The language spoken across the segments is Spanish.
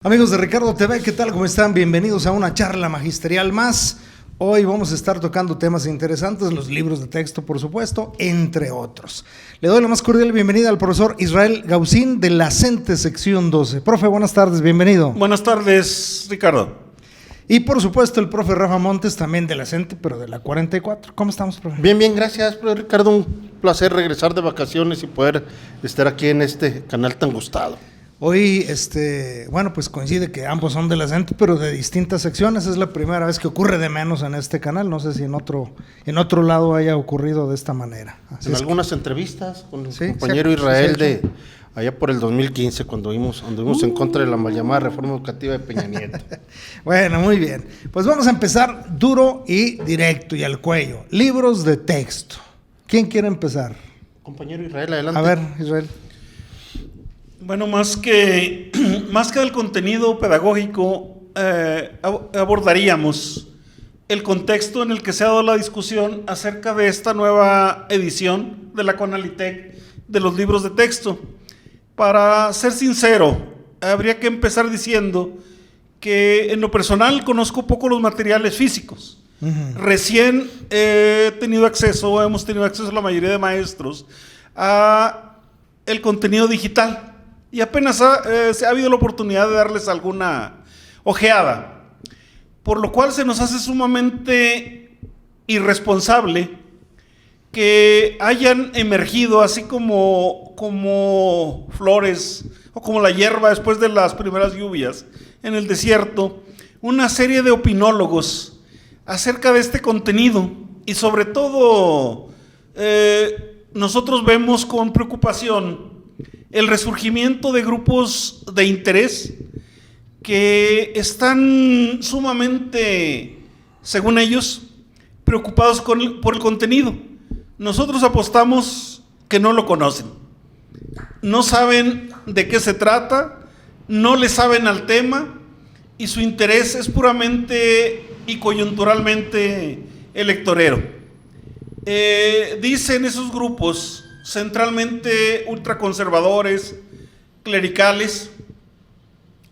Amigos de Ricardo TV, ¿qué tal? ¿Cómo están? Bienvenidos a una charla magisterial más. Hoy vamos a estar tocando temas interesantes, los libros de texto, por supuesto, entre otros. Le doy la más cordial bienvenida al profesor Israel Gausín de la CENTE sección 12. Profe, buenas tardes, bienvenido. Buenas tardes, Ricardo. Y por supuesto el profe Rafa Montes, también de la CENTE, pero de la 44. ¿Cómo estamos, profe? Bien, gracias, profe Ricardo. Un placer regresar de vacaciones y poder estar aquí en este canal tan gustado. Hoy, bueno, pues coincide que ambos son de la CENTE, pero de distintas secciones. Es la primera vez que ocurre de menos en este canal. No sé si en otro lado haya ocurrido de esta manera. En algunas entrevistas con el compañero Israel de allá por el 2015, cuando anduvimos en contra de la mal llamada reforma educativa de Peña Nieto. Bueno, muy bien. Pues vamos a empezar duro y directo y al cuello. Libros de texto. ¿Quién quiere empezar? Compañero Israel, adelante. A ver, Israel. Bueno, más que del contenido pedagógico, abordaríamos el contexto en el que se ha dado la discusión acerca de esta nueva edición de la CONALITEC de los libros de texto. Para ser sincero, habría que empezar diciendo que en lo personal conozco poco los materiales físicos. Recién hemos tenido acceso la mayoría de maestros a el contenido digital. Y apenas se ha habido la oportunidad de darles alguna ojeada, por lo cual se nos hace sumamente irresponsable que hayan emergido así como flores o como la hierba después de las primeras lluvias en el desierto, una serie de opinólogos acerca de este contenido. Y sobre todo nosotros vemos con preocupación el resurgimiento de grupos de interés que están sumamente, según ellos, preocupados por el contenido. Nosotros apostamos que no lo conocen, no saben de qué se trata, no le saben al tema y su interés es puramente y coyunturalmente electorero. Dicen esos grupos, centralmente ultraconservadores, clericales,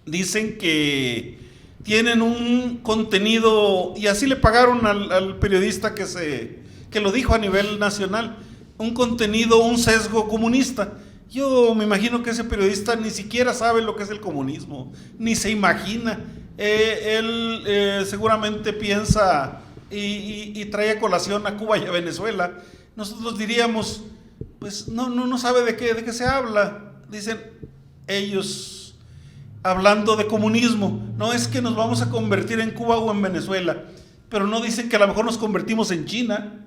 dicen que tienen un contenido, y así le pagaron al periodista que lo dijo a nivel nacional, un contenido, un sesgo comunista. Yo me imagino que ese periodista ni siquiera sabe lo que es el comunismo, ni se imagina. Él seguramente piensa y trae a colación a Cuba y a Venezuela. Nosotros diríamos, pues no sabe de qué se habla. Dicen ellos, hablando de comunismo, no es que nos vamos a convertir en Cuba o en Venezuela, pero no dicen que a lo mejor nos convertimos en China,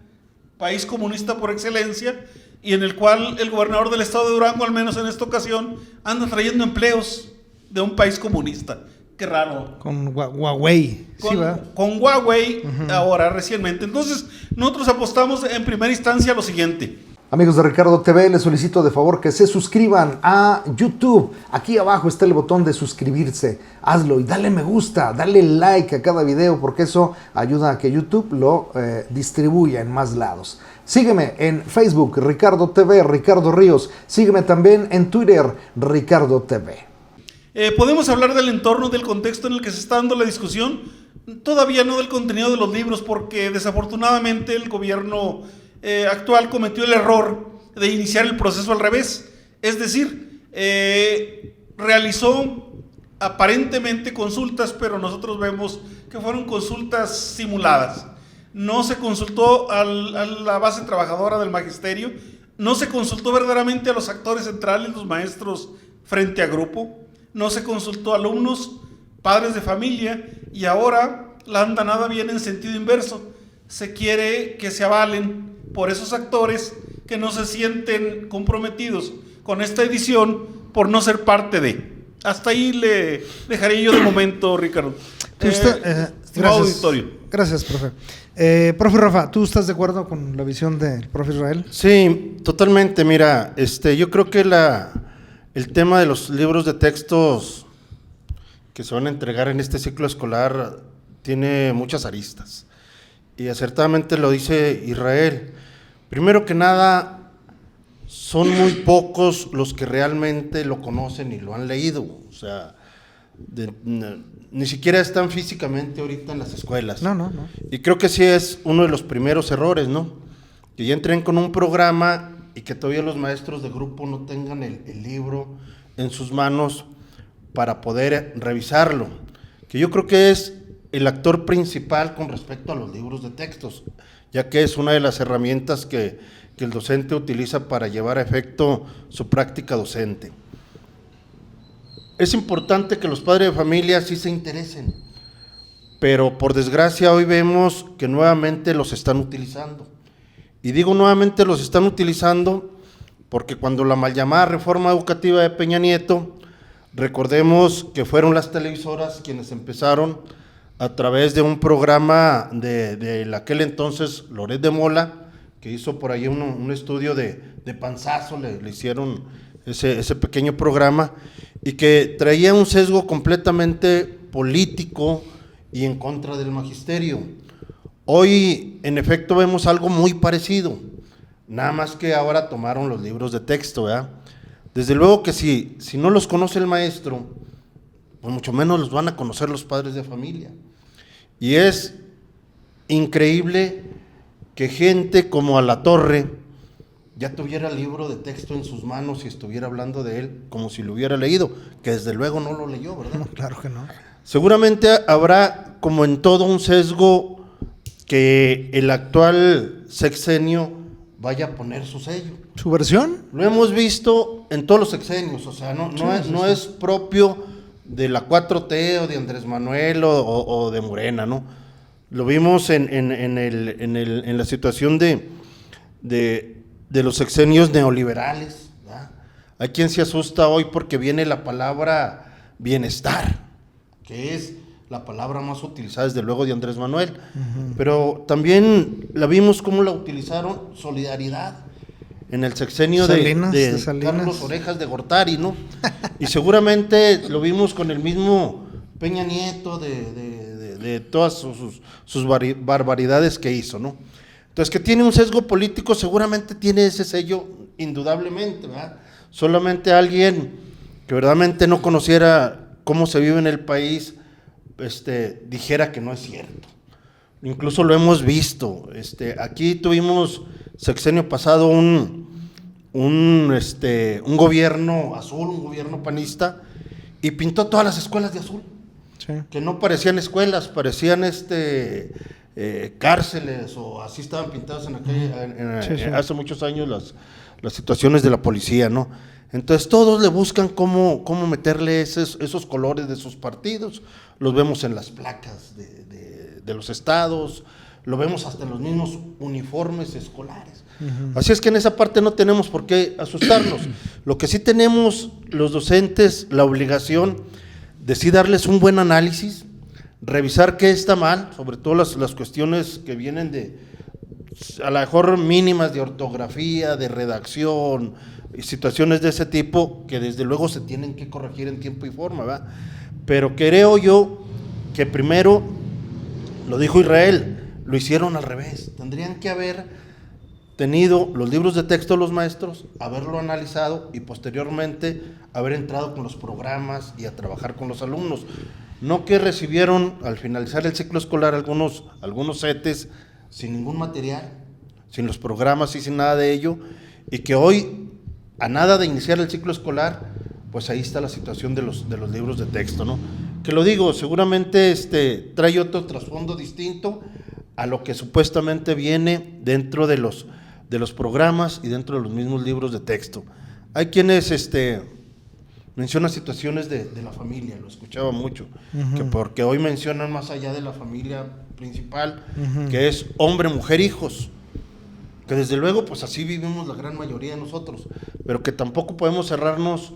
país comunista por excelencia, y en el cual el gobernador del estado de Durango, al menos en esta ocasión, anda trayendo empleos de un país comunista. Qué raro. Con Huawei. Con Huawei, ahora recientemente. Entonces, nosotros apostamos en primera instancia a lo siguiente. Amigos de Ricardo TV, les solicito de favor que se suscriban a YouTube. Aquí abajo está el botón de suscribirse. Hazlo y dale me gusta, dale like a cada video, porque eso ayuda a que YouTube lo distribuya en más lados. Sígueme en Facebook, Ricardo TV, Ricardo Ríos. Sígueme también en Twitter, Ricardo TV. Podemos hablar del entorno, del contexto en el que se está dando la discusión. Todavía no del contenido de los libros, porque desafortunadamente el gobierno actual cometió el error de iniciar el proceso al revés. Es decir, realizó aparentemente consultas, pero nosotros vemos que fueron consultas simuladas. No se consultó a la base trabajadora del magisterio, no se consultó verdaderamente a los actores centrales, los maestros frente a grupo, no se consultó a alumnos, padres de familia, y ahora la andanada viene en sentido inverso. Se quiere que se avalen por esos actores que no se sienten comprometidos con esta edición por no ser parte de. Hasta ahí le dejaré yo de momento, Ricardo. Estimado auditorio. Gracias, profe. Profe Rafa, ¿tú estás de acuerdo con la visión del profe Israel? Sí, totalmente. Mira, yo creo que el tema de los libros de textos que se van a entregar en este ciclo escolar tiene muchas aristas. Y acertadamente lo dice Israel. Primero que nada, son muy pocos los que realmente lo conocen y lo han leído. O sea, ni siquiera están físicamente ahorita en las escuelas. No. Y creo que sí es uno de los primeros errores, ¿no? Que ya entren con un programa y que todavía los maestros de grupo no tengan el libro en sus manos para poder revisarlo. Que yo creo que es el actor principal con respecto a los libros de textos, ya que es una de las herramientas que el docente utiliza para llevar a efecto su práctica docente. Es importante que los padres de familia sí se interesen, pero por desgracia hoy vemos que nuevamente los están utilizando. Y digo nuevamente los están utilizando porque cuando la mal llamada reforma educativa de Peña Nieto, recordemos que fueron las televisoras quienes empezaron a través de un programa de aquel entonces Loret de Mola, que hizo por ahí un estudio de panzazo, le hicieron ese pequeño programa, y que traía un sesgo completamente político y en contra del magisterio. Hoy, en efecto, vemos algo muy parecido, nada más que ahora tomaron los libros de texto, ¿verdad? Desde luego que si no los conoce el maestro, pues mucho menos los van a conocer los padres de familia. Y es increíble que gente como Alatorre ya tuviera el libro de texto en sus manos y estuviera hablando de él como si lo hubiera leído, que desde luego no lo leyó, ¿verdad? No, claro que no. Seguramente habrá, como en todo, un sesgo que el actual sexenio vaya a poner su sello. ¿Su versión? Lo hemos visto en todos los sexenios, o sea, no es propio de la 4T o de Andrés Manuel o de Morena, ¿no? Lo vimos en la situación de los sexenios neoliberales, ¿verdad? Hay quien se asusta hoy porque viene la palabra bienestar, que es la palabra más utilizada desde luego de Andrés Manuel, pero también la vimos cómo la utilizaron solidaridad en el sexenio de Carlos Orejas de Gortari, ¿no? Y seguramente lo vimos con el mismo Peña Nieto de todas sus barbaridades que hizo, ¿no? Entonces, que tiene un sesgo político, seguramente tiene ese sello, indudablemente, ¿verdad? Solamente alguien que verdaderamente no conociera cómo se vive en el país, dijera que no es cierto. Incluso lo hemos visto. Aquí tuvimos sexenio pasado un gobierno azul, un gobierno panista, y pintó todas las escuelas de azul. Sí. Que no parecían escuelas, parecían cárceles, o así estaban pintadas hace muchos años las situaciones de la policía, ¿no? Entonces todos le buscan cómo meterle esos colores de sus partidos. Los vemos en las placas de los estados, lo vemos hasta en los mismos uniformes escolares. Así es que en esa parte no tenemos por qué asustarnos. Lo que sí tenemos los docentes la obligación de sí darles un buen análisis, revisar qué está mal, sobre todo las cuestiones que vienen a lo mejor mínimas de ortografía, de redacción, y situaciones de ese tipo que desde luego se tienen que corregir en tiempo y forma, ¿verdad? Pero creo yo que primero, lo dijo Israel, lo hicieron al revés. Tendrían que haber tenido los libros de texto los maestros, haberlo analizado y posteriormente haber entrado con los programas y a trabajar con los alumnos. No que recibieron al finalizar el ciclo escolar algunos CETES sin ningún material, sin los programas y sin nada de ello, y que hoy, a nada de iniciar el ciclo escolar, pues ahí está la situación de los libros de texto, ¿no? Que lo digo, seguramente trae otro trasfondo distinto a lo que supuestamente viene dentro de los programas y dentro de los mismos libros de texto. Hay quienes mencionan situaciones de la familia, lo escuchaba mucho, que porque hoy mencionan más allá de la familia principal, que es hombre, mujer, hijos, que desde luego pues así vivimos la gran mayoría de nosotros, pero que tampoco podemos cerrarnos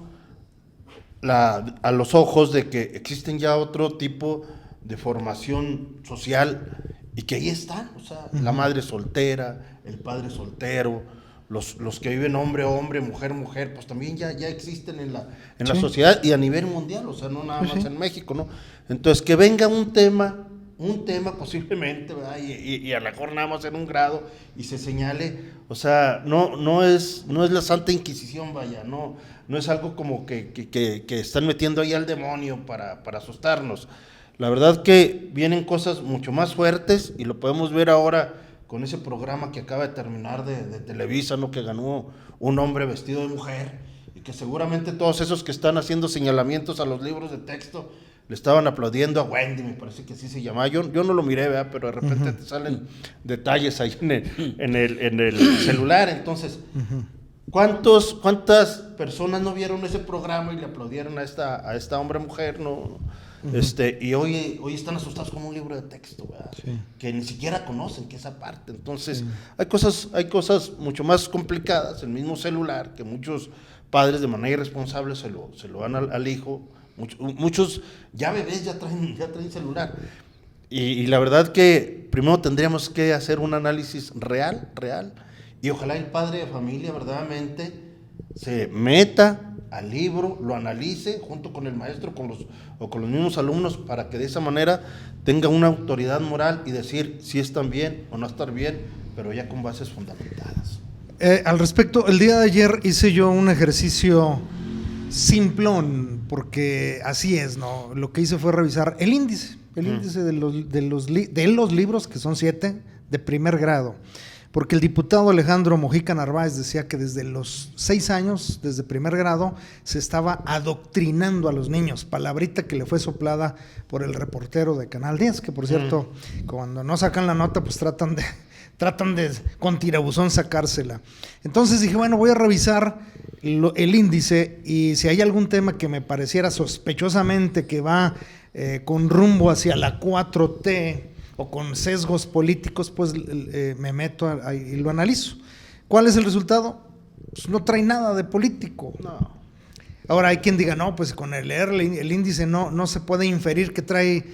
a los ojos de que existen ya otro tipo de formación social y que ahí están, o sea, la madre soltera, el padre soltero, los que viven hombre, mujer, pues también ya existen en la sociedad y a nivel mundial, o sea, no nada más en México, ¿no? Entonces, que venga un tema un tema posiblemente, ¿verdad? Y a lo mejor nada más en un grado y se señale, o sea, no es la Santa Inquisición, vaya, no es algo como que están metiendo ahí al demonio para asustarnos. La verdad que vienen cosas mucho más fuertes y lo podemos ver ahora con ese programa que acaba de terminar de Televisa, ¿no? Que ganó un hombre vestido de mujer y que seguramente todos esos que están haciendo señalamientos a los libros de texto le estaban aplaudiendo a Wendy, me parece que así se llamaba. Yo no lo miré, ¿verdad? Pero de repente te salen detalles ahí en el celular. Entonces, ¿cuántas personas no vieron ese programa y le aplaudieron a esta hombre-mujer, no? Y hoy están asustados con un libro de texto, ¿verdad? Sí. Que ni siquiera conocen que esa parte. Entonces, hay cosas mucho más complicadas. El mismo celular, que muchos padres de manera irresponsable se lo dan al hijo. Muchos ya bebés ya traen celular. Y la verdad que primero tendríamos que hacer un análisis real, y ojalá el padre de familia verdaderamente se meta al libro, lo analice junto con el maestro o con los mismos alumnos, para que de esa manera tenga una autoridad moral y decir si están bien o no están bien, pero ya con bases fundamentadas. Al respecto, el día de ayer hice yo un ejercicio simplón, porque así es, ¿no? Lo que hice fue revisar el índice de los libros, que son 7, de primer grado. Porque el diputado Alejandro Mojica Narváez decía que desde los 6 años, desde primer grado, se estaba adoctrinando a los niños, palabrita que le fue soplada por el reportero de Canal 10, que por cierto, cuando no sacan la nota, pues tratan de con tirabuzón sacársela. Entonces dije, bueno, voy a revisar el índice, y si hay algún tema que me pareciera sospechosamente que va con rumbo hacia la 4T, o con sesgos políticos, pues me meto y lo analizo. ¿Cuál es el resultado? Pues no trae nada de político. No. Ahora hay quien diga, no, pues con leer el índice no se puede inferir que trae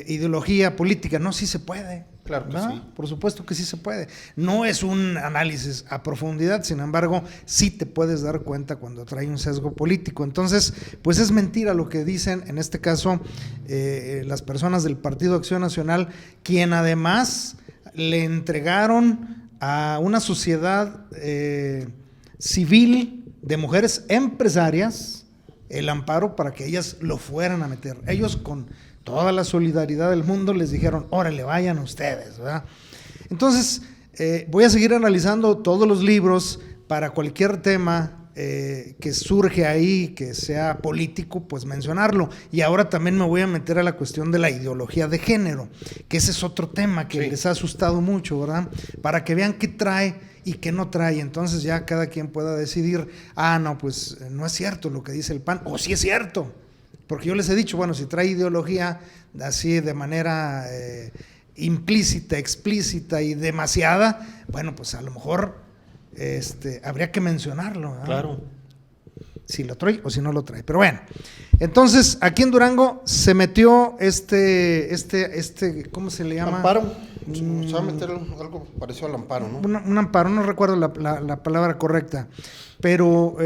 ideología política. No, sí se puede. Claro que ¿verdad? sí. Por supuesto que sí se puede. No es un análisis a profundidad, sin embargo, sí te puedes dar cuenta cuando trae un sesgo político. Entonces, pues es mentira lo que dicen, en este caso, las personas del Partido Acción Nacional, quien además le entregaron a una sociedad civil de mujeres empresarias el amparo para que ellas lo fueran a meter. Ellos, con toda la solidaridad del mundo, les dijeron, órale, vayan ustedes, ¿verdad? Entonces, voy a seguir analizando todos los libros para cualquier tema que surge ahí, que sea político, pues mencionarlo. Y ahora también me voy a meter a la cuestión de la ideología de género, que ese es otro tema que les ha asustado mucho, ¿verdad? Para que vean qué trae y qué no trae. Entonces ya cada quien pueda decidir, no, pues no es cierto lo que dice el PAN, o sí es cierto. Porque yo les he dicho, bueno, si trae ideología así de manera implícita, explícita y demasiada, bueno, pues a lo mejor habría que mencionarlo, ¿verdad? Claro. Si lo trae o si no lo trae. Pero bueno, entonces aquí en Durango se metió ¿cómo se le llama? Amparo. Se va a meter algo parecido al amparo, ¿no? Un amparo, no recuerdo la palabra correcta, pero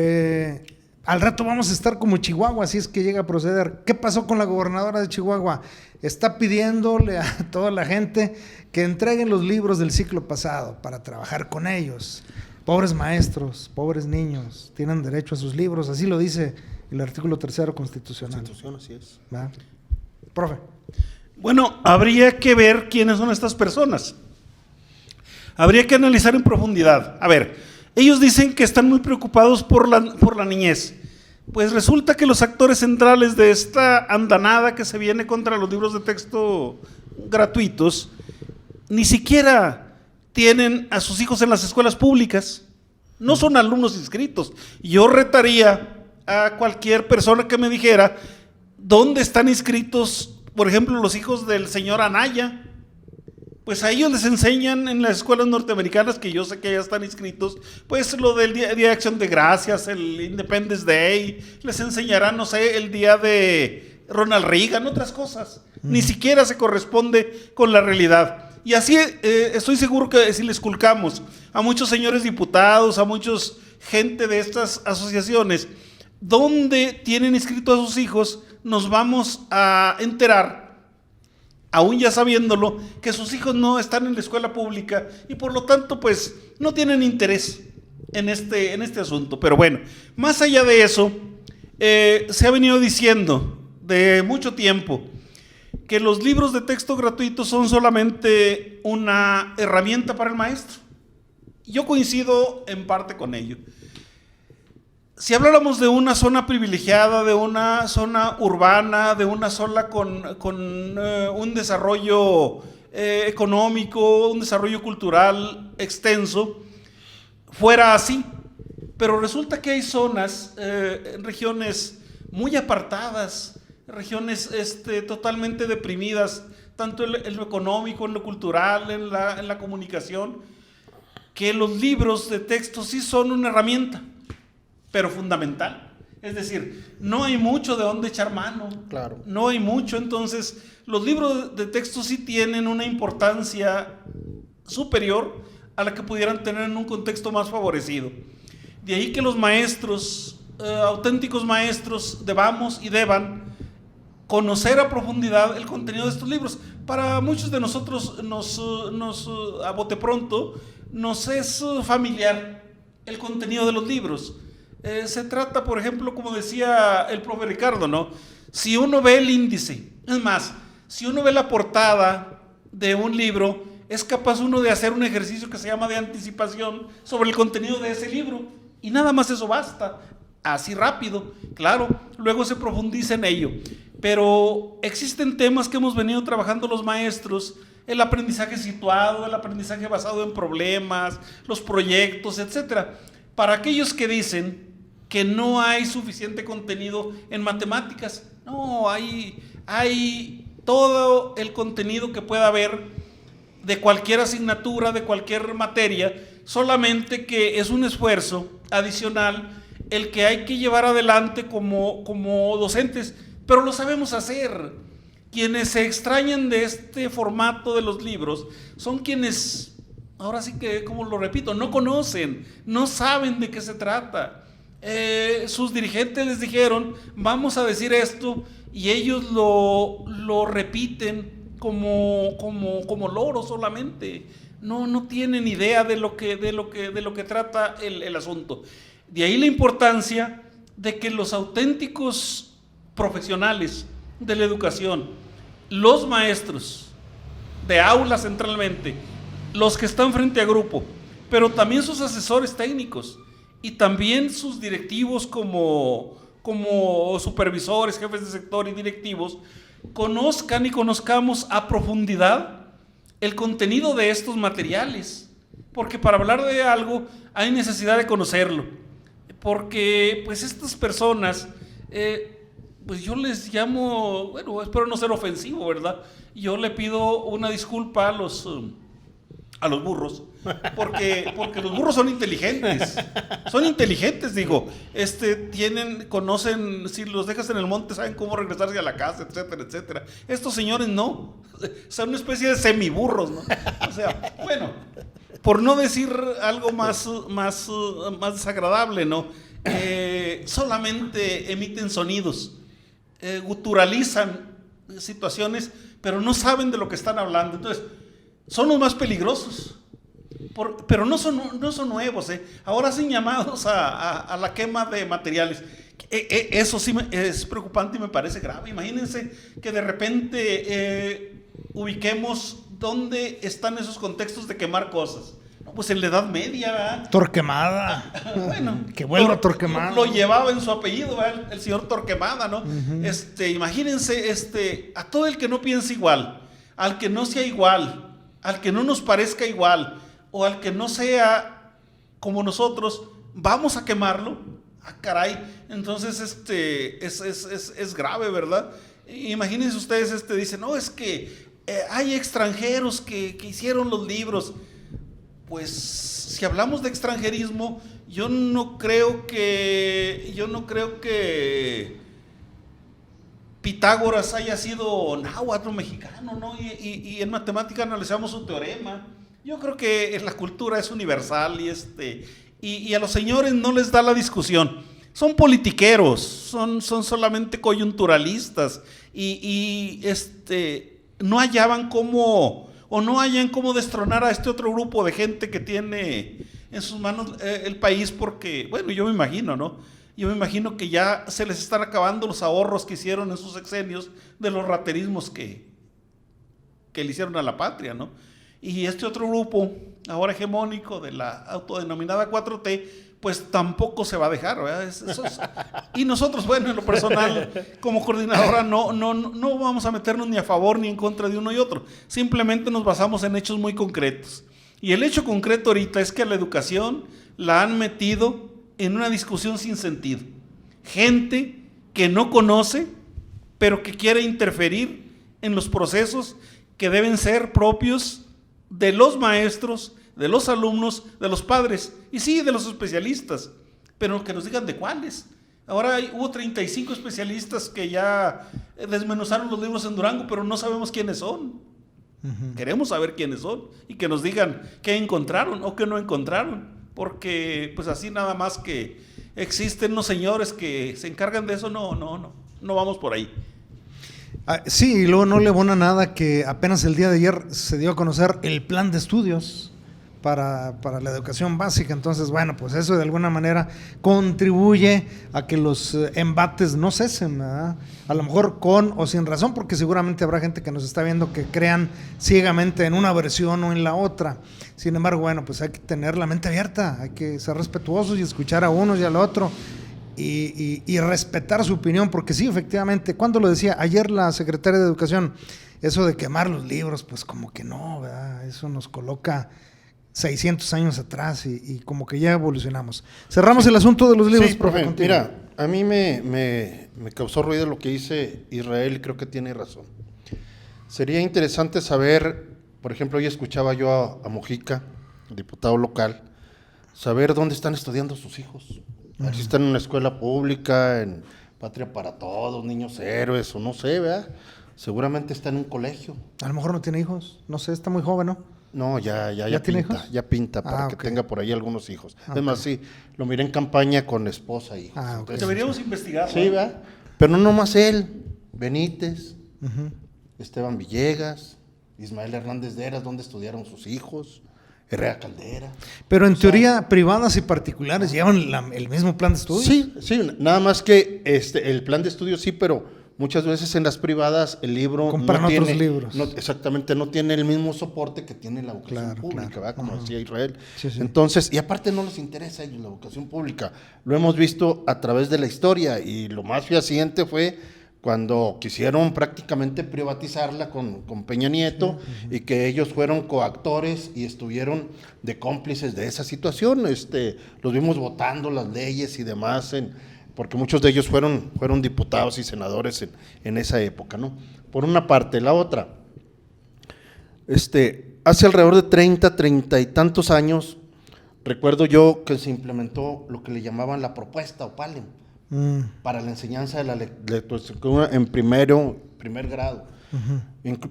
al rato vamos a estar como Chihuahua, si es que llega a proceder. ¿Qué pasó con la gobernadora de Chihuahua? Está pidiéndole a toda la gente que entreguen los libros del ciclo pasado para trabajar con ellos. Pobres maestros, pobres niños, tienen derecho a sus libros, así lo dice el artículo 3º constitucional. Constitución, así es. ¿Va? Profe. Bueno, habría que ver quiénes son estas personas. Habría que analizar en profundidad. A ver, ellos dicen que están muy preocupados por la niñez. Pues resulta que los actores centrales de esta andanada que se viene contra los libros de texto gratuitos ni siquiera tienen a sus hijos en las escuelas públicas. No son alumnos inscritos. Yo retaría a cualquier persona que me dijera dónde están inscritos, por ejemplo, los hijos del señor Anaya. Pues a ellos les enseñan en las escuelas norteamericanas, que yo sé que ya están inscritos, pues lo del Día de Acción de Gracias, el Independence Day, les enseñarán, no sé, el día de Ronald Reagan, otras cosas. Ni siquiera se corresponde con la realidad. Y así estoy seguro que si les culcamos a muchos señores diputados, a muchos gente de estas asociaciones, donde tienen inscritos a sus hijos, nos vamos a enterar aún ya sabiéndolo, que sus hijos no están en la escuela pública y por lo tanto pues no tienen interés en este asunto. Pero bueno, más allá de eso, se ha venido diciendo de mucho tiempo que los libros de texto gratuitos son solamente una herramienta para el maestro. Yo coincido en parte con ello. Si habláramos de una zona privilegiada, de una zona urbana, de una zona con un desarrollo económico, un desarrollo cultural extenso, fuera así. Pero resulta que hay zonas, regiones muy apartadas, regiones totalmente deprimidas, tanto en lo económico, en lo cultural, en la comunicación, que los libros de texto sí son una herramienta, pero fundamental. Es decir, no hay mucho de dónde echar mano. Claro. No hay mucho, entonces los libros de texto sí tienen una importancia superior a la que pudieran tener en un contexto más favorecido. De ahí que los maestros, auténticos maestros, debamos y deban conocer a profundidad el contenido de estos libros. Para muchos de nosotros a bote pronto nos es familiar el contenido de los libros. Se trata, por ejemplo, como decía el profe Ricardo, ¿no? Si uno ve el índice, es más, si uno ve la portada de un libro, es capaz uno de hacer un ejercicio que se llama de anticipación sobre el contenido de ese libro, y nada más eso basta, así rápido. Claro, luego se profundiza en ello, pero existen temas que hemos venido trabajando los maestros: el aprendizaje situado, el aprendizaje basado en problemas, los proyectos, etcétera. Para aquellos que dicen que no hay suficiente contenido en matemáticas, no, hay todo el contenido que pueda haber de cualquier asignatura, de cualquier materia, solamente que es un esfuerzo adicional el que hay que llevar adelante como docentes, pero lo sabemos hacer. Quienes se extrañan de este formato de los libros son quienes, ahora sí que, como lo repito, no conocen, no saben de qué se trata. Sus dirigentes les dijeron, vamos a decir esto, y ellos lo repiten como loro solamente. No tienen idea de lo que trata el asunto. De ahí la importancia de que los auténticos profesionales de la educación, los maestros de aula centralmente, los que están frente a grupo, pero también sus asesores técnicos y también sus directivos como supervisores, jefes de sector y directivos, conozcan y conozcamos a profundidad el contenido de estos materiales, porque para hablar de algo hay necesidad de conocerlo, porque pues estas personas, pues yo les llamo, bueno, espero no ser ofensivo, ¿verdad? Yo le pido una disculpa a los burros, porque los burros son inteligentes, digo, conocen, si los dejas en el monte saben cómo regresarse a la casa, etcétera, etcétera. Estos señores no, son una especie de semiburros, ¿no? O sea, bueno, por no decir algo más desagradable, ¿no? Solamente emiten sonidos, guturalizan situaciones, pero no saben de lo que están hablando. Entonces, son los más peligrosos, pero no son nuevos. Ahora hacen llamados a la quema de materiales. Eso sí es preocupante y me parece grave. Imagínense que de repente ubiquemos dónde están esos contextos de quemar cosas. No, pues en la Edad Media, ¿verdad? Torquemada. Bueno, que vuelva Torquemada. Lo llevaba en su apellido, ¿verdad? El señor Torquemada, ¿no? Uh-huh. Imagínense, a todo el que no piense igual, al que no sea igual, al que no nos parezca igual o al que no sea como nosotros, vamos a quemarlo. Ah, caray. Entonces es grave, ¿verdad? Imagínense ustedes, dicen, no, es que hay extranjeros que hicieron los libros. Pues si hablamos de extranjerismo, yo no creo que Pitágoras haya sido náhuatl mexicano, ¿no? Y en matemática analizamos su teorema. Yo creo que la cultura es universal y a los señores no les da la discusión. Son politiqueros, son solamente coyunturalistas y no hallaban cómo, o no hallan cómo destronar a este otro grupo de gente que tiene en sus manos el país, porque, bueno, yo me imagino, ¿no? Yo me imagino que ya se les están acabando los ahorros que hicieron en sus sexenios de los raterismos que le hicieron a la patria, ¿no? Y este otro grupo, ahora hegemónico de la autodenominada 4T, pues tampoco se va a dejar, ¿verdad? Y nosotros, bueno, en lo personal, como coordinadora, no vamos a meternos ni a favor ni en contra de uno y otro. Simplemente nos basamos en hechos muy concretos. Y el hecho concreto ahorita es que a la educación la han metido en una discusión sin sentido. Gente que no conoce, pero que quiere interferir en los procesos que deben ser propios de los maestros, de los alumnos, de los padres, y sí, de los especialistas, pero que nos digan de cuáles. Ahora hubo 35 especialistas que ya desmenuzaron los libros en Durango, pero no sabemos quiénes son. Queremos saber quiénes son y que nos digan qué encontraron o qué no encontraron, porque pues así nada más que existen unos señores que se encargan de eso, no vamos por ahí. Sí, y luego no le abona nada que apenas el día de ayer se dio a conocer el plan de estudios para la educación básica. Entonces, bueno, pues eso de alguna manera contribuye a que los embates no cesen, ¿verdad? A lo mejor con o sin razón, porque seguramente habrá gente que nos está viendo que crean ciegamente en una versión o en la otra. Sin embargo, bueno, pues hay que tener la mente abierta, hay que ser respetuosos y escuchar a unos y al otro. Y respetar su opinión, porque sí, efectivamente, ¿cuándo lo decía? Ayer la secretaria de Educación, eso de quemar los libros, pues como que no, ¿verdad? Eso nos coloca 600 años atrás y como que ya evolucionamos. Cerramos el asunto de los libros, sí, profe. Mira, a mí me causó ruido lo que dice Israel y creo que tiene razón. Sería interesante saber, por ejemplo, hoy escuchaba yo a Mojica, el diputado local, saber dónde están estudiando sus hijos. Si están en una escuela pública, en Patria para Todos, Niños Héroes, o no sé, ¿verdad? Seguramente está en un colegio. A lo mejor no tiene hijos, no sé, está muy joven, ¿no? No, ya tiene pinta, hijos? ya pinta para que tenga por ahí algunos hijos. Además, sí, lo miré en campaña con esposa y hijos. Entonces, deberíamos investigar. Sí, ¿verdad? Pero no nomás él, Benítez, Esteban Villegas, Ismael Hernández de Heras, donde estudiaron sus hijos, Herrera Caldera. Pero en teoría, privadas y particulares llevan el mismo plan de estudio. Sí, nada más que el plan de estudio sí, pero muchas veces en las privadas el libro compran otros libros. Exactamente, no tiene el mismo soporte que tiene la educación pública, ¿verdad? Como decía Israel. Sí. Entonces, y aparte no les interesa a ellos la educación pública. Lo hemos visto a través de la historia y lo más fehaciente fue cuando quisieron prácticamente privatizarla con Peña Nieto y que ellos fueron coactores y estuvieron de cómplices de esa situación. Los vimos votando las leyes y demás, porque muchos de ellos fueron diputados y senadores en esa época, ¿no? Por una parte. La otra, hace alrededor de 30 y tantos años, recuerdo yo que se implementó lo que le llamaban la propuesta o PALEM, para la enseñanza de la lectoescritura en primer grado.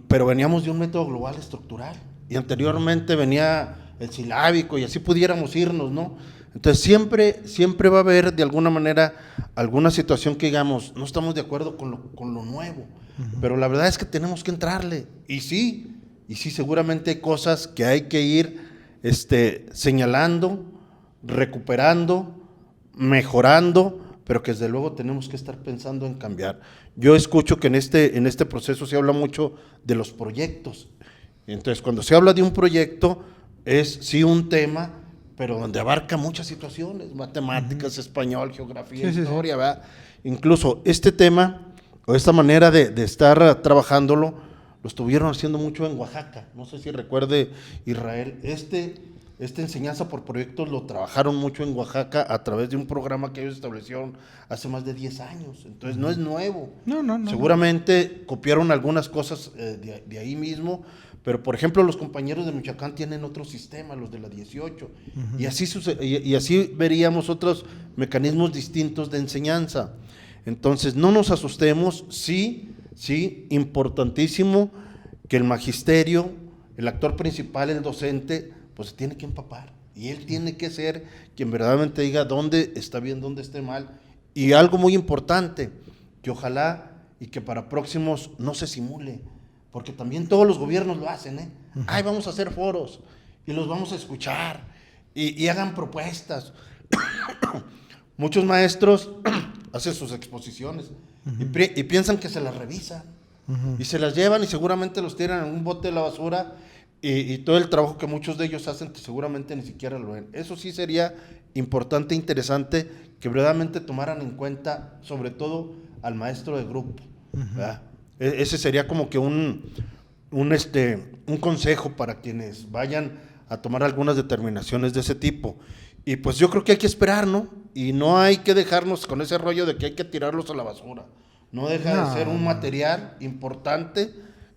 Pero veníamos de un método global estructural y anteriormente venía el silábico y así pudiéramos irnos, ¿no? Entonces siempre va a haber de alguna manera alguna situación que digamos, no estamos de acuerdo con lo nuevo, pero la verdad es que tenemos que entrarle y sí, seguramente hay cosas que hay que ir señalando, recuperando, mejorando, pero que desde luego tenemos que estar pensando en cambiar. Yo escucho que en este proceso se habla mucho de los proyectos. Entonces, cuando se habla de un proyecto, es sí un tema, pero donde abarca muchas situaciones, matemáticas, español, geografía, historia, ¿verdad? Incluso este tema, o esta manera de estar trabajándolo, lo estuvieron haciendo mucho en Oaxaca. No sé si recuerde, Israel, esta enseñanza por proyectos lo trabajaron mucho en Oaxaca a través de un programa que ellos establecieron hace más de 10 años. Entonces no es nuevo. No. Seguramente copiaron algunas cosas de ahí mismo, pero por ejemplo los compañeros de Michoacán tienen otro sistema, los de la 18, y así veríamos otros mecanismos distintos de enseñanza. Entonces no nos asustemos, sí, importantísimo que el magisterio, el actor principal, el docente, pues se tiene que empapar y él tiene que ser quien verdaderamente diga dónde está bien, dónde esté mal, y algo muy importante, que ojalá y que para próximos no se simule, porque también todos los gobiernos lo hacen, ¿eh? Ay, vamos a hacer foros y los vamos a escuchar y hagan propuestas. Muchos maestros hacen sus exposiciones y piensan que se las revisan y se las llevan y seguramente los tiran en un bote de la basura y todo el trabajo que muchos de ellos hacen seguramente ni siquiera lo ven. Eso sí sería importante, interesante, que verdaderamente tomaran en cuenta sobre todo al maestro de grupo. ¿Verdad? Ese sería como que un consejo para quienes vayan a tomar algunas determinaciones de ese tipo. Y pues yo creo que hay que esperar, ¿no? Y no hay que dejarnos con ese rollo de que hay que tirarlos a la basura. No deja de ser un material importante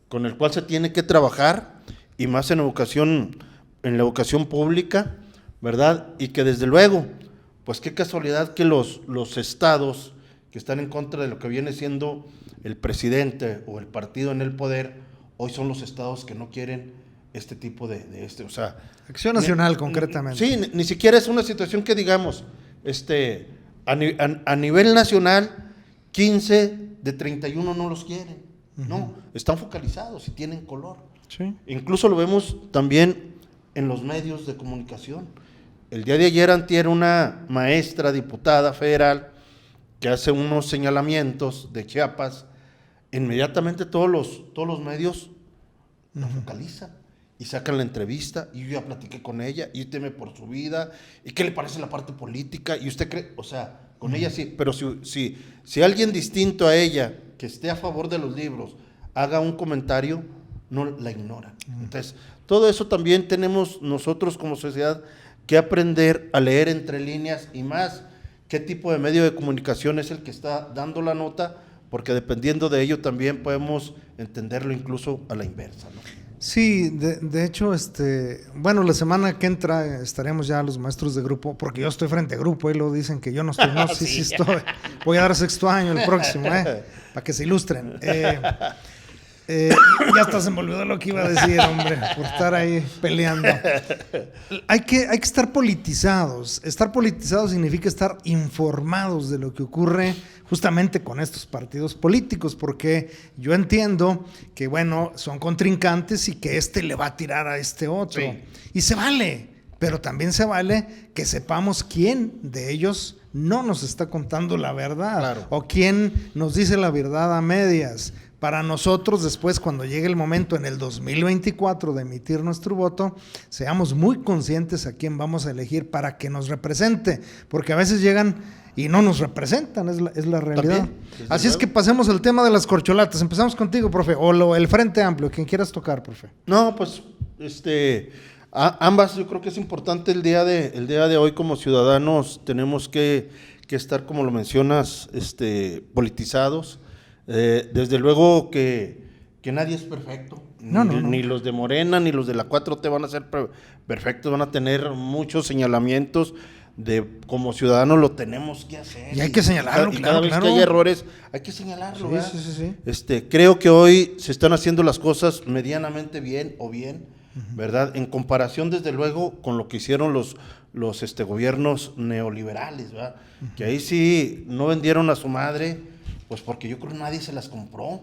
con el cual se tiene que trabajar, y más en la educación pública, ¿verdad? Y que desde luego, pues qué casualidad que los estados que están en contra de lo que viene siendo el presidente o el partido en el poder, hoy son los estados que no quieren este tipo o sea... Acción Nacional, concretamente. Sí, ni siquiera es una situación que digamos, a nivel nacional, 15 de 31 no los quieren, no, están focalizados y tienen color. Sí. Incluso lo vemos también en los medios de comunicación. El día de ayer, antier, una maestra diputada federal que hace unos señalamientos de Chiapas, inmediatamente todos los medios lo focalizan y sacan la entrevista, y yo ya platiqué con ella, y teme por su vida, y qué le parece la parte política, y usted cree, o sea, con ella sí, pero si alguien distinto a ella, que esté a favor de los libros, haga un comentario, no la ignoran. Entonces, todo eso también tenemos nosotros como sociedad que aprender a leer entre líneas, y más qué tipo de medio de comunicación es el que está dando la nota, porque dependiendo de ello también podemos entenderlo incluso a la inversa, ¿no? Sí, de hecho, bueno, la semana que entra estaremos ya los maestros de grupo, porque yo estoy frente a grupo, y luego dicen que yo no estoy, no, sí estoy, voy a dar sexto año el próximo, para que se ilustren. Ya hasta se me olvidó lo que iba a decir, hombre, por estar ahí peleando. Hay que estar politizados. Estar politizados significa estar informados de lo que ocurre justamente con estos partidos políticos, porque yo entiendo que, bueno, son contrincantes y que le va a tirar a otro. Sí. Y se vale, pero también se vale que sepamos quién de ellos no nos está contando la verdad, claro, o quién nos dice la verdad a medias. Para nosotros, después, cuando llegue el momento en el 2024 de emitir nuestro voto, seamos muy conscientes a quién vamos a elegir para que nos represente, porque a veces llegan y no nos representan, es la realidad. También, así es que pasemos al tema de las corcholatas. Empezamos contigo, profe, o el Frente Amplio, quien quieras tocar, profe. No, pues, ambas, yo creo que es importante el día de hoy como ciudadanos, tenemos que estar, como lo mencionas, politizados. Desde luego que nadie es perfecto, ni los de Morena ni los de la 4T van a ser perfectos, van a tener muchos señalamientos de como ciudadanos lo tenemos que hacer. Y hay que señalarlo, y cada vez que hay errores hay que señalarlo. Sí. Creo que hoy se están haciendo las cosas medianamente bien, ¿verdad? En comparación, desde luego, con lo que hicieron los gobiernos neoliberales, ¿verdad? Que ahí sí no vendieron a su madre, pues porque yo creo que nadie se las compró.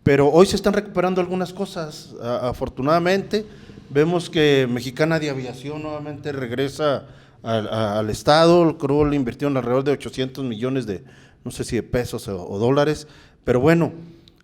Pero hoy se están recuperando algunas cosas, afortunadamente. Vemos que Mexicana de Aviación nuevamente regresa al Estado, creo que le invirtieron alrededor de 800 millones de, no sé si de pesos o dólares, pero bueno,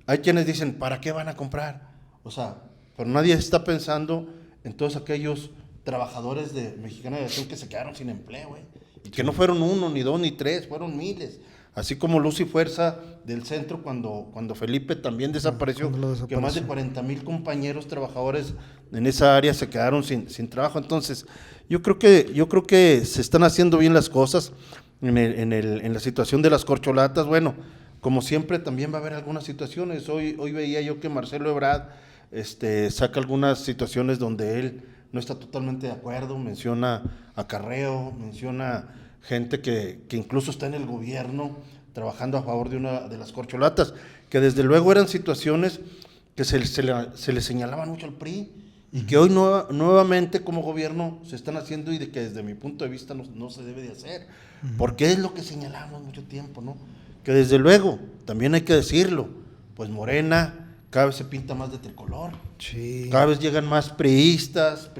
hay quienes dicen, ¿para qué van a comprar? O sea, pero nadie está pensando en todos aquellos trabajadores de Mexicana de Aviación que se quedaron sin empleo, y que no fueron uno, ni dos, ni tres, fueron miles. Así como Luz y Fuerza del centro cuando Felipe también desapareció, que más de 40,000 compañeros trabajadores en esa área se quedaron sin trabajo. Entonces, yo creo que se están haciendo bien las cosas en la situación de las corcholatas. Bueno, como siempre también va a haber algunas situaciones. Hoy veía yo que Marcelo Ebrard saca algunas situaciones donde él no está totalmente de acuerdo, menciona acarreo, menciona gente que incluso está en el gobierno trabajando a favor de una de las corcholatas, que desde luego eran situaciones que se le señalaban mucho al PRI, y que hoy nuevamente como gobierno se están haciendo, y de que desde mi punto de vista no se debe de hacer, porque es lo que señalamos mucho tiempo, ¿no? Que desde luego, también hay que decirlo, pues Morena, cada vez se pinta más de tricolor. Sí. Cada vez llegan más priistas,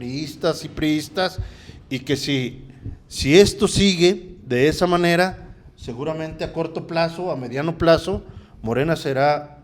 y que si esto sigue de esa manera, seguramente a corto plazo, a mediano plazo, Morena será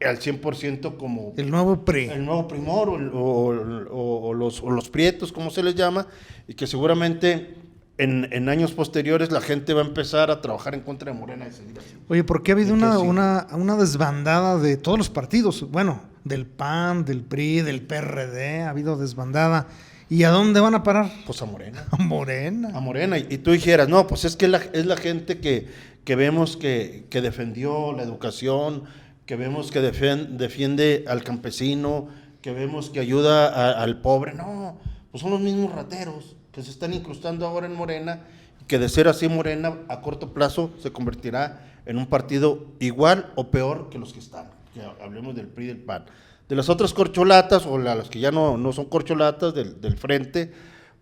al 100% como El nuevo PRI. el nuevo Primor o los prietos, como se les llama, y que seguramente en años posteriores la gente va a empezar a trabajar en contra de Morena y seguir así. Oye, ¿por qué ha habido ¿De qué una desbandada de todos los partidos? Bueno, del PAN, del PRI, del PRD, ha habido desbandada. ¿Y a dónde van a parar? Pues a Morena. A Morena. A Morena. Y tú dijeras, no, pues es que es la gente que vemos que defendió la educación, que vemos que defiende al campesino, que vemos que ayuda al pobre. No, pues son los mismos rateros que se están incrustando ahora en Morena, que de ser así Morena a corto plazo se convertirá en un partido igual o peor que los que están, que hablemos del PRI y del PAN. De las otras corcholatas, o las que ya no son corcholatas del frente,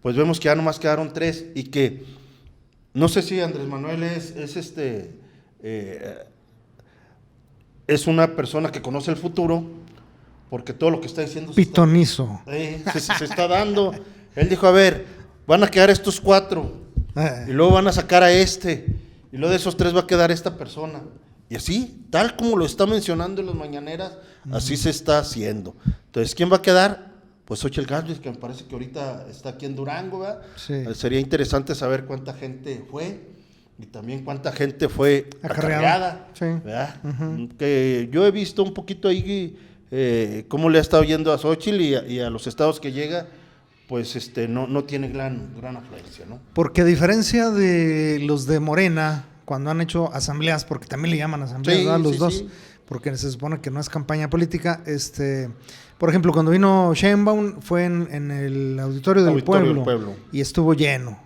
pues vemos que ya nomás quedaron 3, y que no sé si Andrés Manuel es una persona que conoce el futuro, porque todo lo que está diciendo Pitonizo. se está dando. Él dijo, a ver, van a quedar estos 4, y luego van a sacar a y luego de esos 3 va a quedar esta persona. Y así, tal como lo está mencionando en las mañaneras, así se está haciendo. Entonces, ¿quién va a quedar? Pues Xochitl Gálvez, que me parece que ahorita está aquí en Durango, ¿verdad? Sí. Sería interesante saber cuánta gente fue, y también cuánta gente fue acarreada, Sí. ¿verdad? Que yo he visto un poquito ahí cómo le ha estado yendo a Xochitl, y a los estados que llega, pues no tiene gran afluencia, ¿no? Porque a diferencia de los de Morena, cuando han hecho asambleas, porque también le llaman asambleas, Sí, ¿verdad? Los sí, dos, sí. porque se supone que no es campaña política. Por ejemplo, cuando vino Sheinbaum fue en el Auditorio del Pueblo y estuvo lleno.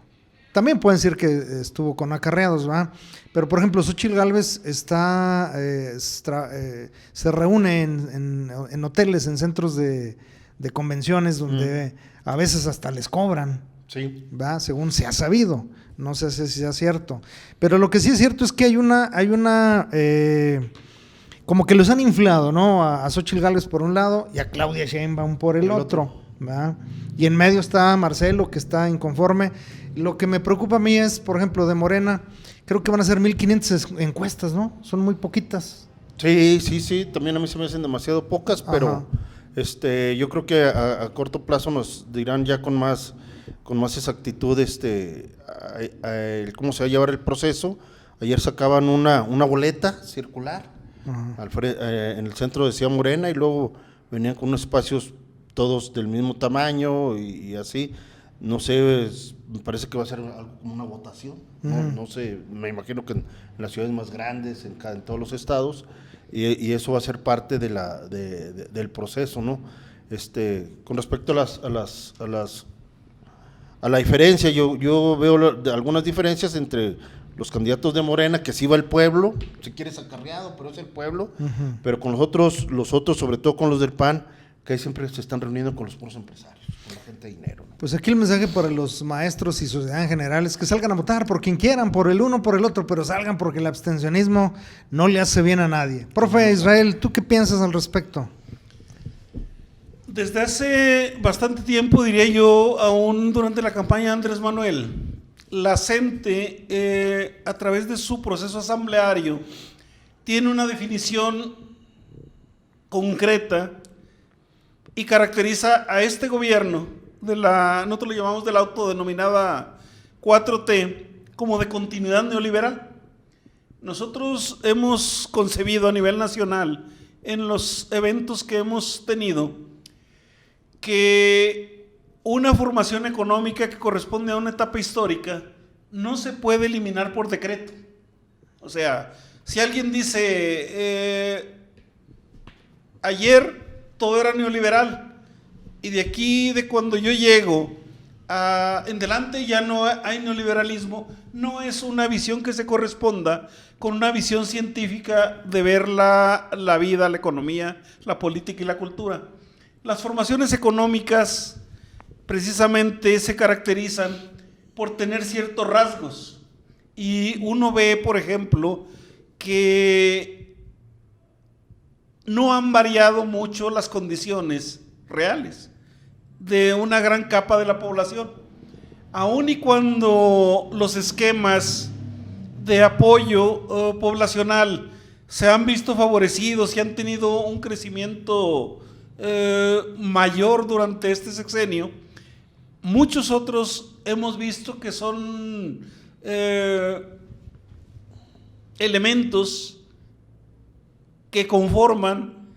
También pueden decir que estuvo con acarreados, ¿verdad? Pero, por ejemplo, Xochitl Gálvez se reúne en hoteles, en centros de convenciones, donde a veces hasta les cobran. Sí. ¿Va? Según se ha sabido, no sé si sea cierto, pero lo que sí es cierto es que hay una como que los han inflado, ¿no? A Xochitl Gálvez por un lado y a Claudia Sheinbaum por el otro, ¿va? Y en medio está Marcelo, que está inconforme. Lo que me preocupa a mí es, por ejemplo, de Morena, creo que van a ser 1,500 encuestas, ¿no? Son muy poquitas. Sí, también a mí se me hacen demasiado pocas, pero yo creo que a corto plazo nos dirán ya con más exactitud cómo se va a llevar el proceso. Ayer sacaban una boleta circular en el centro decía Morena, y luego venían con unos espacios todos del mismo tamaño y así. No sé, me parece que va a ser algo como una votación, no sé, me imagino que en las ciudades más grandes, en todos los estados, y eso va a ser parte del proceso, ¿no? Con respecto a la diferencia, yo veo algunas diferencias entre los candidatos de Morena, que sí va el pueblo, si quieres acarreado, pero es el pueblo, pero con los otros, sobre todo con los del PAN, que siempre se están reuniendo con los puros empresarios, con la gente de dinero, ¿no? Pues aquí el mensaje para los maestros y sociedad en general es que salgan a votar por quien quieran, por el uno, por el otro, pero salgan, porque el abstencionismo no le hace bien a nadie. Profe Israel, ¿tú qué piensas al respecto? Desde hace bastante tiempo, diría yo, aún durante la campaña de Andrés Manuel, la CENTE, a través de su proceso asambleario, tiene una definición concreta y caracteriza a este gobierno nosotros lo llamamos de la autodenominada 4T, como de continuidad neoliberal. Nosotros hemos concebido a nivel nacional, en los eventos que hemos tenido, que una formación económica que corresponde a una etapa histórica no se puede eliminar por decreto. O sea, si alguien dice, ayer todo era neoliberal, y de aquí, de cuando yo llego en delante, ya no hay neoliberalismo, no es una visión que se corresponda con una visión científica de ver la vida, la economía, la política y la cultura. Las formaciones económicas precisamente se caracterizan por tener ciertos rasgos, y uno ve, por ejemplo, que no han variado mucho las condiciones reales de una gran capa de la población. Aun y cuando los esquemas de apoyo poblacional se han visto favorecidos y han tenido un crecimiento mayor durante este sexenio, muchos otros hemos visto que son elementos que conforman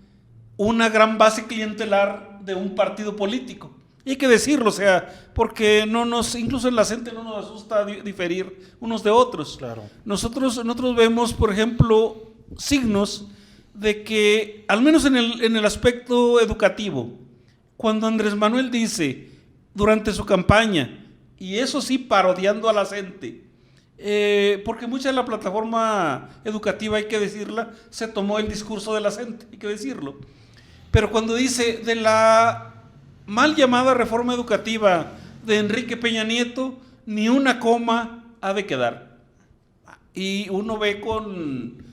una gran base clientelar de un partido político. Y hay que decirlo, o sea, porque incluso en la gente no nos asusta diferir unos de otros. Claro. Nosotros vemos, por ejemplo, signos de que, al menos en el aspecto educativo, cuando Andrés Manuel dice durante su campaña, y eso sí parodiando a la gente, porque mucha de la plataforma educativa, hay que decirla, se tomó el discurso de la gente, hay que decirlo. Pero cuando dice de la mal llamada reforma educativa de Enrique Peña Nieto, ni una coma ha de quedar. Y uno ve con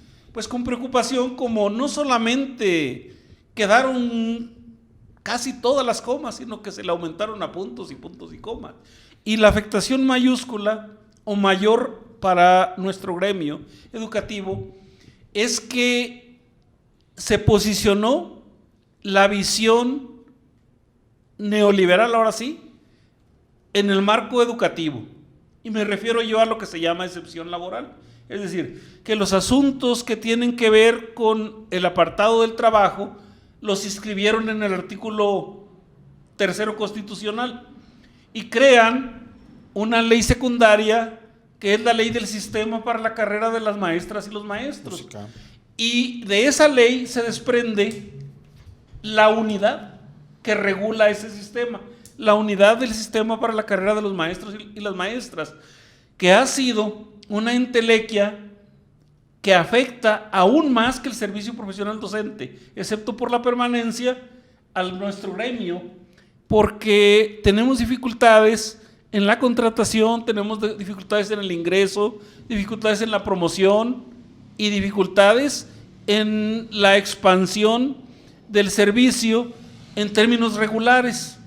preocupación como no solamente quedaron casi todas las comas, sino que se le aumentaron a puntos y puntos y comas. Y la afectación mayúscula o mayor para nuestro gremio educativo es que se posicionó la visión neoliberal, ahora sí, en el marco educativo. Y me refiero yo a lo que se llama excepción laboral. Es decir, que los asuntos que tienen que ver con el apartado del trabajo los inscribieron en el artículo 3º constitucional y crean una ley secundaria que es la ley del sistema para la carrera de las maestras y los maestros. Música. Y de esa ley se desprende la unidad que regula ese sistema, la unidad del sistema para la carrera de los maestros y las maestras, que ha sido una entelequia que afecta aún más que el servicio profesional docente, excepto por la permanencia a nuestro gremio, porque tenemos dificultades en la contratación, tenemos dificultades en el ingreso, dificultades en la promoción y dificultades en la expansión del servicio en términos regulares.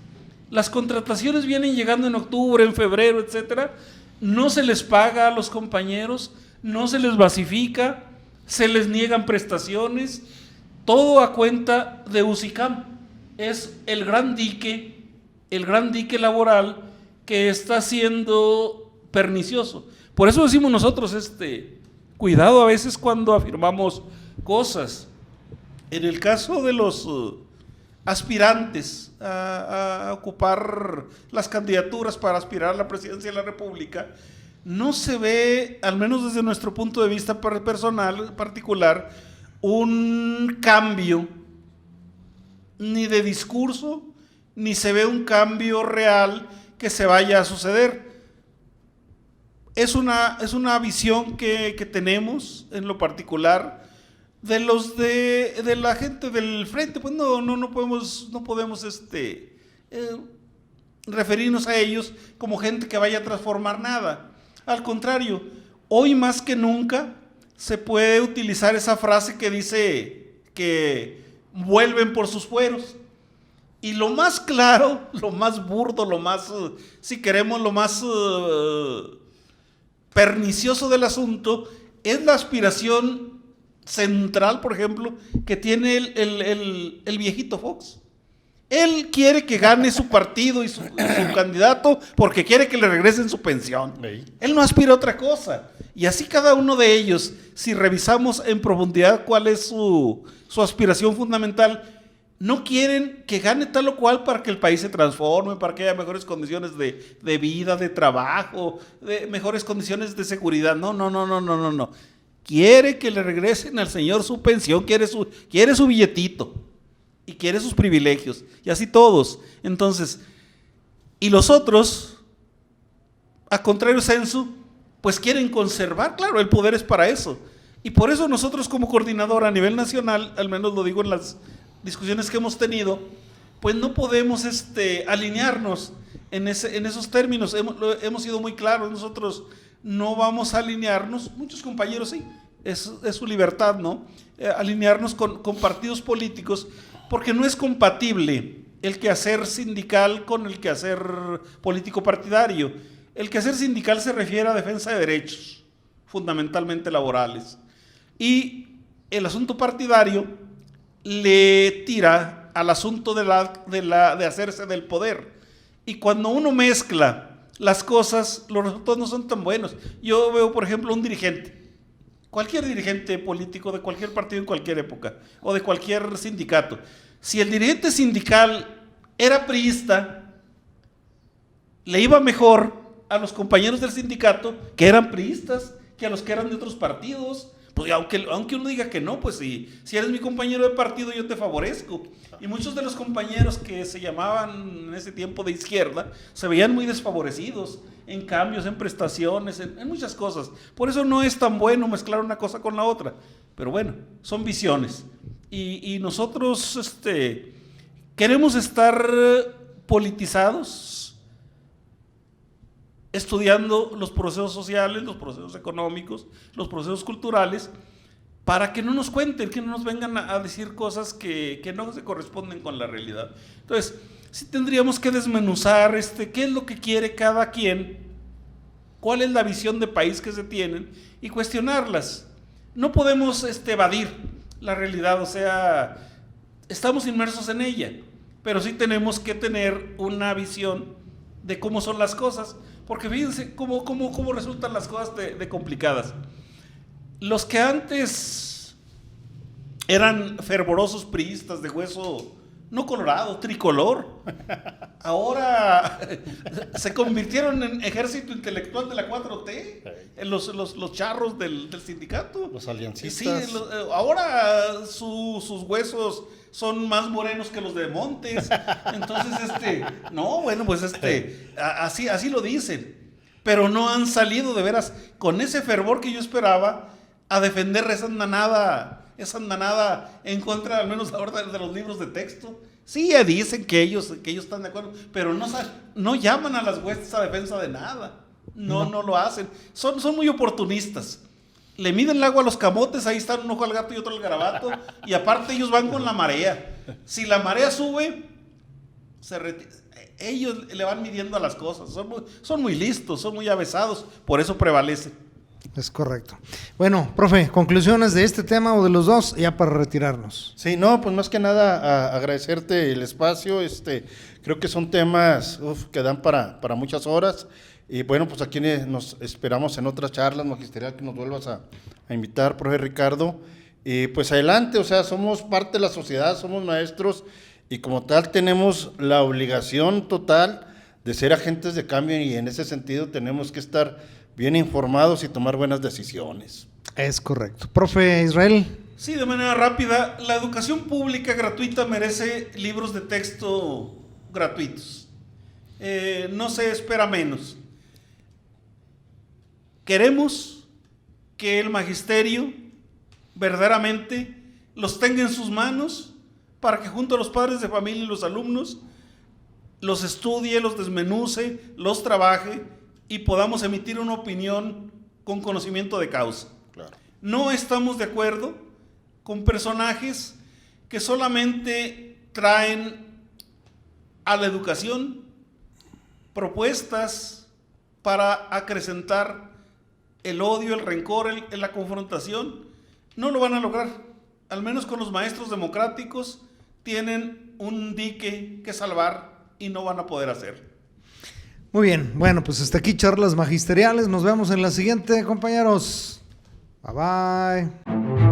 Las contrataciones vienen llegando en octubre, en febrero, etcétera. No se les paga a los compañeros, no se les basifica, se les niegan prestaciones, todo a cuenta de UCICAM. Es el gran dique laboral que está siendo pernicioso. Por eso decimos nosotros, cuidado a veces cuando afirmamos cosas. En el caso de los aspirantes a ocupar las candidaturas para aspirar a la presidencia de la República, no se ve, al menos desde nuestro punto de vista personal, particular, un cambio ni de discurso, ni se ve un cambio real que se vaya a suceder. Es una visión que tenemos en lo particular de la gente del frente. Pues no podemos referirnos a ellos como gente que vaya a transformar nada. Al contrario, hoy más que nunca se puede utilizar esa frase que dice que vuelven por sus fueros. Y lo más claro, lo más burdo, lo más, si queremos, lo más pernicioso del asunto es la aspiración central, por ejemplo, que tiene el viejito Fox. Él quiere que gane su partido y su candidato porque quiere que le regresen su pensión. Él no aspira a otra cosa. Y así cada uno de ellos, si revisamos en profundidad cuál es su aspiración fundamental, no quieren que gane tal o cual para que el país se transforme, para que haya mejores condiciones de vida, de trabajo, de mejores condiciones de seguridad. No. Quiere que le regresen al señor su pensión, quiere su billetito y quiere sus privilegios. Y así todos. Entonces, y los otros, a contrario censo, pues quieren conservar, claro, el poder es para eso. Y por eso nosotros como coordinador a nivel nacional, al menos lo digo en las discusiones que hemos tenido, pues no podemos alinearnos en esos términos. Hemos sido muy claros, nosotros no vamos a alinearnos, muchos compañeros sí, es su libertad, ¿no? Alinearnos con partidos políticos, porque no es compatible el quehacer sindical con el quehacer político partidario. El quehacer sindical se refiere a defensa de derechos, fundamentalmente laborales, y el asunto partidario le tira al asunto de hacerse del poder. Y cuando uno mezcla las cosas, los resultados no son tan buenos. Yo veo, por ejemplo, un dirigente, cualquier dirigente político de cualquier partido en cualquier época, o de cualquier sindicato. Si el dirigente sindical era priista, le iba mejor a los compañeros del sindicato que eran priistas que a los que eran de otros partidos. Pues aunque uno diga que no, pues si eres mi compañero de partido, yo te favorezco. Y muchos de los compañeros que se llamaban en ese tiempo de izquierda se veían muy desfavorecidos en cambios, en prestaciones, en muchas cosas. Por eso no es tan bueno mezclar una cosa con la otra. Pero bueno, son visiones. Y nosotros queremos estar politizados, estudiando los procesos sociales, los procesos económicos, los procesos culturales, para que no nos cuenten, que no nos vengan a decir cosas que no se corresponden con la realidad. Entonces, sí tendríamos que desmenuzar qué es lo que quiere cada quien, cuál es la visión de país que se tienen y cuestionarlas. No podemos evadir la realidad, o sea, estamos inmersos en ella, pero sí tenemos que tener una visión de cómo son las cosas, porque fíjense cómo resultan las cosas de complicadas. Los que antes eran fervorosos priistas de hueso no colorado, tricolor, ahora se convirtieron en ejército intelectual de la 4T, en los charros del sindicato. Los aliancistas. Sí, ahora sus huesos son más morenos que los de Montes. Entonces, no, bueno, pues así lo dicen. Pero no han salido de veras con ese fervor que yo esperaba a defender esa andanada en contra, al menos ahora, de los libros de texto. Sí, dicen que ellos están de acuerdo, pero no llaman a las huestes a defensa de nada. No lo hacen. Son muy oportunistas. Le miden el agua a los camotes, ahí están un ojo al gato y otro al garabato, y aparte ellos van con la marea. Si la marea sube, ellos le van midiendo a las cosas. Son muy listos, son muy avesados, por eso prevalecen. Es correcto. Bueno, profe, conclusiones de este tema o de los dos, ya para retirarnos. Sí, no, pues más que nada agradecerte el espacio. Creo que son temas que dan para muchas horas. Y bueno, pues aquí nos esperamos en otras charlas magisterial que nos vuelvas a invitar, profe Ricardo. Y pues adelante, o sea, somos parte de la sociedad, somos maestros y como tal tenemos la obligación total de ser agentes de cambio y en ese sentido tenemos que estar bien informados y tomar buenas decisiones. Es correcto. Profe Israel. Sí, de manera rápida, la educación pública gratuita merece libros de texto gratuitos. No se espera menos. Queremos que el magisterio verdaderamente los tenga en sus manos para que junto a los padres de familia y los alumnos los estudie, los desmenuce, los trabaje y podamos emitir una opinión con conocimiento de causa. Claro. No estamos de acuerdo con personajes que solamente traen a la educación propuestas para acrecentar el odio, el rencor, la confrontación. No lo van a lograr. Al menos con los maestros democráticos tienen un dique que salvar y no van a poder hacer. Muy bien, bueno, pues hasta aquí charlas magisteriales. Nos vemos en la siguiente, compañeros. Bye bye.